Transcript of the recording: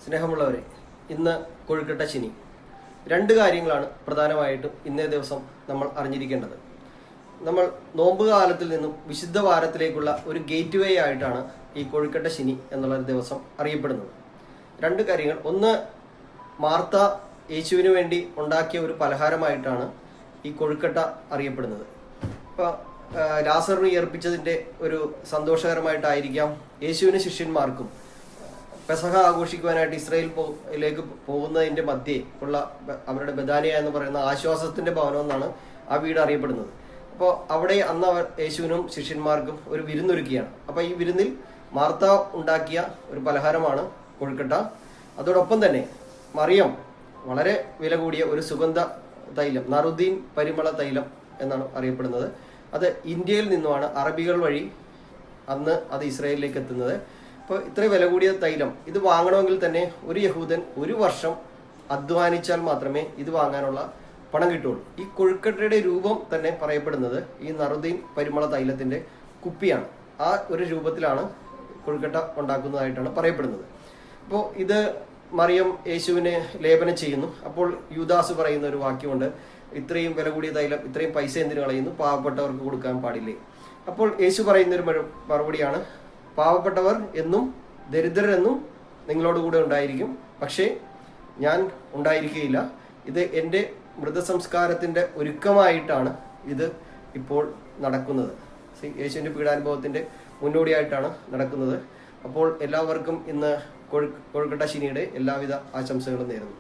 സ്നേഹമുള്ളവരെ, ഇന്ന് കൊഴുക്കട്ട ശനി. രണ്ട് കാര്യങ്ങളാണ് പ്രധാനമായിട്ടും ഇന്നേ ദിവസം നമ്മൾ അറിഞ്ഞിരിക്കേണ്ടത്. നമ്മൾ നോമ്പ് കാലത്തിൽ നിന്നും വിശുദ്ധ വാരത്തിലേക്കുള്ള ഒരു ഗേറ്റ് വേ ആയിട്ടാണ് ഈ കൊഴുക്കട്ട ശനി എന്നുള്ള ഒരു ദിവസം അറിയപ്പെടുന്നത്. രണ്ട് കാര്യങ്ങൾ. ഒന്ന്, മാർത്ത യേശുവിന് വേണ്ടി ഉണ്ടാക്കിയ ഒരു പലഹാരമായിട്ടാണ് ഈ കൊഴുക്കട്ട അറിയപ്പെടുന്നത്. ഇപ്പോൾ ലാസറിനെ ഉയർപ്പിച്ചതിൻ്റെ ഒരു സന്തോഷകരമായിട്ടായിരിക്കാം യേശുവിന് ശിഷ്യന്മാർക്കും പെസഹ ആഘോഷിക്കുവാനായിട്ട് ഇസ്രായേലിലേക്ക് പോകുന്നതിൻ്റെ മധ്യേ ഉള്ള അവരുടെ ബഥാനിയ എന്ന് പറയുന്ന ആശ്വാസത്തിൻ്റെ ഭവനം എന്നാണ് ആ വീട് അറിയപ്പെടുന്നത്. അപ്പോൾ അവിടെ അന്ന് അവർ യേശുവിനും ശിഷ്യന്മാർക്കും ഒരു വിരുന്നൊരുക്കിയാണ്. അപ്പോൾ ഈ വിരുന്നിൽ മാർത്ത ഉണ്ടാക്കിയ ഒരു പലഹാരമാണ് കൊഴുക്കട്ട. അതോടൊപ്പം തന്നെ മറിയം വളരെ വില കൂടിയ ഒരു സുഗന്ധ തൈലം, നറുദീൻ പരിമള തൈലം എന്നാണ് അറിയപ്പെടുന്നത്. അത് ഇന്ത്യയിൽ നിന്നുമാണ് അറബികൾ വഴി അന്ന് അത് ഇസ്രായേലിലേക്ക് എത്തുന്നത്. അപ്പോൾ ഇത്രയും വില കൂടിയ തൈലം ഇത് വാങ്ങണമെങ്കിൽ തന്നെ ഒരു യഹൂദൻ ഒരു വർഷം അധ്വാനിച്ചാൽ മാത്രമേ ഇത് വാങ്ങാനുള്ള പണം കിട്ടുള്ളൂ. ഈ കൊഴുക്കട്ടയുടെ രൂപം തന്നെ പറയപ്പെടുന്നത് ഈ നറുദീൻ പരിമള തൈലത്തിന്റെ കുപ്പിയാണ്. ആ ഒരു രൂപത്തിലാണ് കൊഴുക്കട്ട ഉണ്ടാക്കുന്നതായിട്ടാണ് പറയപ്പെടുന്നത്. അപ്പോൾ ഇത് മറിയം യേശുവിനെ ലേപനം ചെയ്യുന്നു. അപ്പോൾ യൂദാസ് പറയുന്ന ഒരു വാക്യമുണ്ട്, ഇത്രയും വില കൂടിയ തൈലം ഇത്രയും പൈസ എന്തിനു കളയുന്നു, പാവപ്പെട്ടവർക്ക് കൊടുക്കാൻ പാടില്ലേ? അപ്പോൾ യേശു പറയുന്നൊരു മറുപടിയാണ്, പാവപ്പെട്ടവർ എന്നും ദരിദ്രരെന്നും നിങ്ങളോട് കൂടെ ഉണ്ടായിരിക്കും, പക്ഷേ ഞാൻ ഉണ്ടായിരിക്കുകയില്ല. ഇത് എൻ്റെ മൃതസംസ്കാരത്തിൻ്റെ ഒരുക്കമായിട്ടാണ് ഇത് ഇപ്പോൾ നടക്കുന്നത്. യേശുവിൻ്റെ പീഡാനുഭവത്തിൻ്റെ മുന്നോടിയായിട്ടാണ് നടക്കുന്നത്. അപ്പോൾ എല്ലാവർക്കും ഇന്ന് കൊഴുക്കട്ട ശനിയുടെ എല്ലാവിധ ആശംസകളും നേരുന്നു.